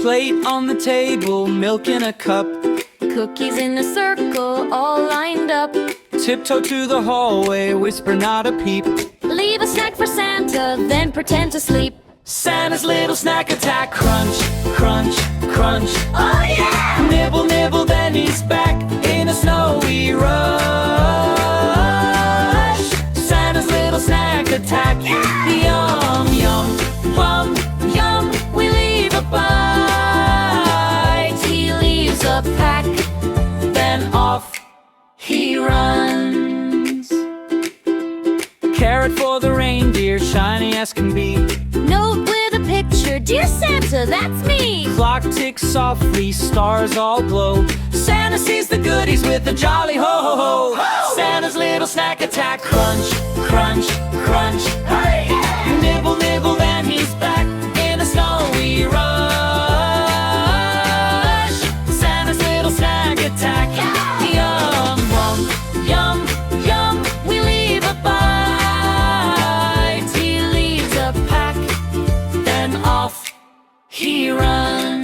Plate on the table, milk in a cup. Cookies in a circle, all lined up. Tiptoe to the hallway, whisper not a peep. Leave a snack for Santa, then pretend to sleep. Santa's little snack attack. Crunch, crunch, crunch. Oh yeah! Nibble, nibble, then he's back in a snowy rush. Santa's little snack attack. Yum, yum, yum, yum. We leave a bite. He leaves a pack. Then off he runs. Carrot for the reindeer, shiny as can be. Note with a picture, dear Santa, that's me. Clock ticks softly, stars all glow. Santa sees the goodies with a jolly ho-ho-ho. Santa's little snack attack. Crunch, crunch, crunch. Hey! Nibble, nibble, then he's back in a snowy rush. Santa's little snack attack. Yum, yum, yum, yum. We leave a bite. He leaves a pack. Then off he runs.